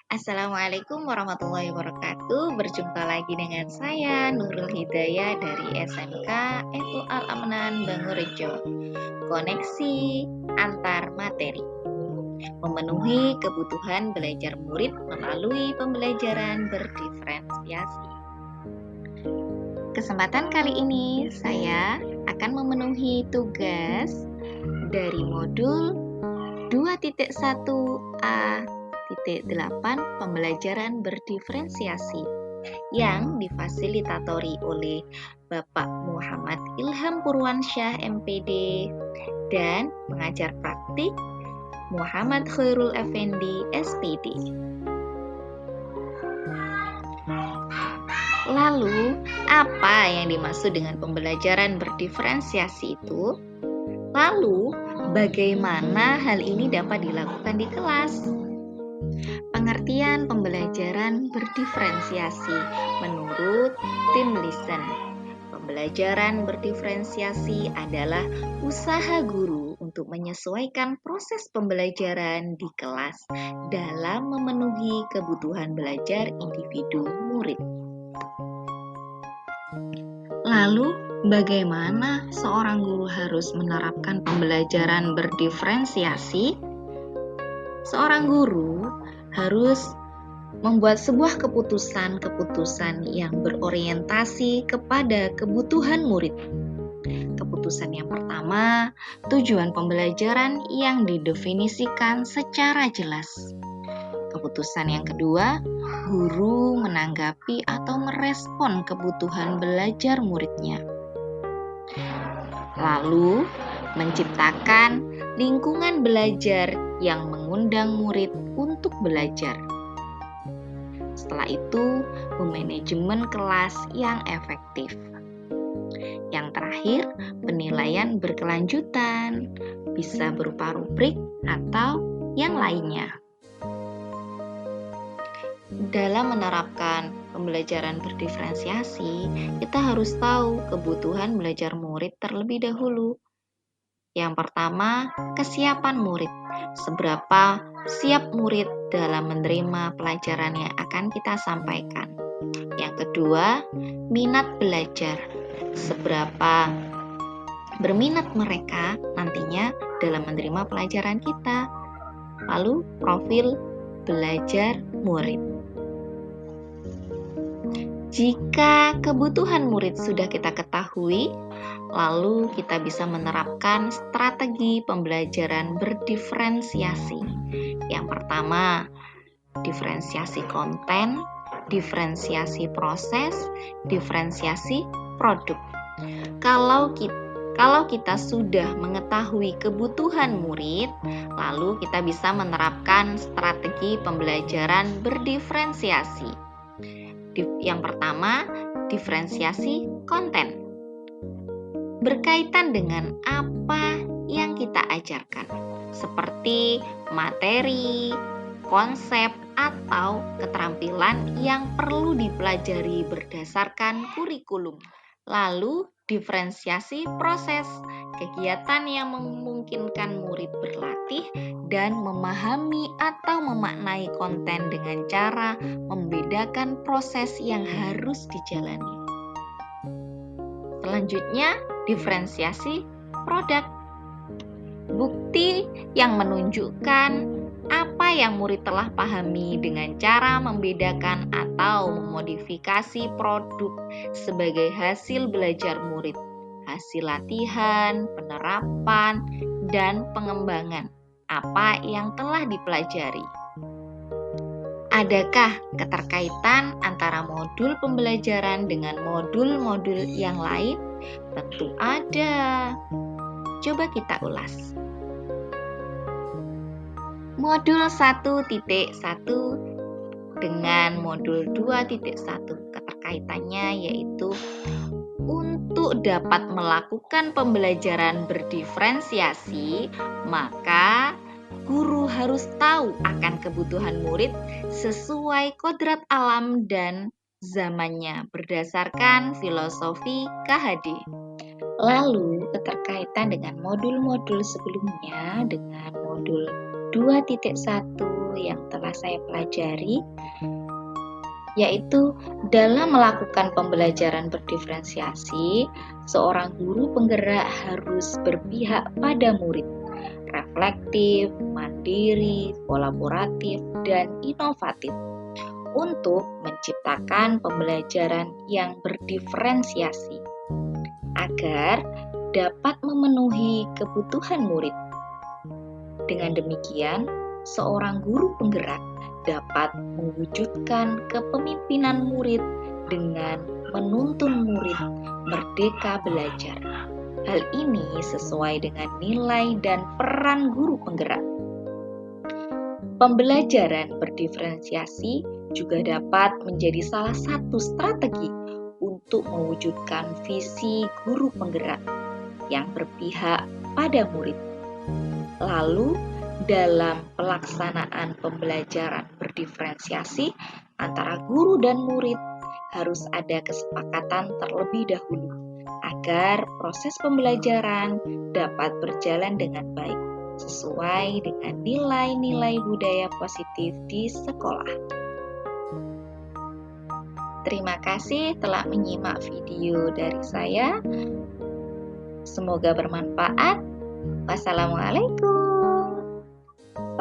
Assalamualaikum warahmatullahi wabarakatuh. Berjumpa lagi dengan saya Nurul Hidayah dari SMK Etu Al-Amnan Bangurejo. Koneksi antar materi. Memenuhi kebutuhan belajar murid melalui pembelajaran berdiferensiasi. Kesempatan kali ini saya akan memenuhi tugas dari modul 2.1a.8 pembelajaran berdiferensiasi yang difasilitatori oleh Bapak Muhammad Ilham Purwansyah MPD dan pengajar praktik Muhammad Khairul Effendi SPD. Lalu, apa yang dimaksud dengan pembelajaran berdiferensiasi itu? Lalu, bagaimana hal ini dapat dilakukan di kelas? Pengertian pembelajaran berdiferensiasi menurut Tim Listen. Pembelajaran berdiferensiasi adalah usaha guru untuk menyesuaikan proses pembelajaran di kelas dalam memenuhi kebutuhan belajar individu murid. Lalu, bagaimana seorang guru harus menerapkan pembelajaran berdiferensiasi? Seorang guru harus membuat sebuah keputusan yang berorientasi kepada kebutuhan murid. Keputusan yang pertama, tujuan pembelajaran yang didefinisikan secara jelas. Keputusan yang kedua, guru menanggapi atau merespon kebutuhan belajar muridnya. Lalu, menciptakan lingkungan belajar yang mengundang murid untuk belajar. Setelah itu, memanajemen kelas yang efektif. Yang terakhir, penilaian berkelanjutan, bisa berupa rubrik atau yang lainnya. Dalam menerapkan pembelajaran berdiferensiasi, kita harus tahu kebutuhan belajar murid terlebih dahulu. Yang pertama, kesiapan murid. Seberapa siap murid dalam menerima pelajaran yang akan kita sampaikan. Yang kedua, minat belajar. Seberapa berminat mereka nantinya dalam menerima pelajaran kita. Lalu, profil belajar murid. Jika kebutuhan murid sudah kita ketahui, lalu kita bisa menerapkan strategi pembelajaran berdiferensiasi. Yang pertama, diferensiasi konten, diferensiasi proses, diferensiasi produk. Kalau kita sudah mengetahui kebutuhan murid, lalu kita bisa menerapkan strategi pembelajaran berdiferensiasi. Yang pertama, diferensiasi konten. Berkaitan dengan apa yang kita ajarkan, seperti materi, konsep, atau keterampilan yang perlu dipelajari berdasarkan kurikulum. Lalu, diferensiasi proses, kegiatan yang memungkinkan murid berlatih dan memahami atau memaknai konten dengan cara membedakan proses yang harus dijalani. Selanjutnya, diferensiasi produk. Bukti yang menunjukkan apa yang murid telah pahami dengan cara membedakan atau memodifikasi produk sebagai hasil belajar murid, hasil latihan, penerapan, dan pengembangan apa yang telah dipelajari. Adakah keterkaitan antara modul pembelajaran dengan modul-modul yang lain? Tentu ada. Coba kita ulas. Modul 1.1 dengan modul 2.1 keterkaitannya yaitu untuk dapat melakukan pembelajaran berdiferensiasi, maka guru harus tahu akan kebutuhan murid sesuai kodrat alam dan zamannya berdasarkan filosofi KHD. Lalu, keterkaitan dengan modul-modul sebelumnya dengan modul 2.1 yang telah saya pelajari, yaitu dalam melakukan pembelajaran berdiferensiasi, seorang guru penggerak harus berpihak pada murid, reflektif, mandiri, kolaboratif, dan inovatif untuk menciptakan pembelajaran yang berdiferensiasi agar dapat memenuhi kebutuhan murid. Dengan demikian, seorang guru penggerak dapat mewujudkan kepemimpinan murid dengan menuntun murid merdeka belajar. Hal ini sesuai dengan nilai dan peran guru penggerak. Pembelajaran berdiferensiasi juga dapat menjadi salah satu strategi untuk mewujudkan visi guru penggerak yang berpihak pada murid. Lalu, dalam pelaksanaan pembelajaran berdiferensiasi antara guru dan murid harus ada kesepakatan terlebih dahulu agar proses pembelajaran dapat berjalan dengan baik sesuai dengan nilai-nilai budaya positif di sekolah. Terima kasih telah menyimak video dari saya. Semoga bermanfaat. Wassalamualaikum.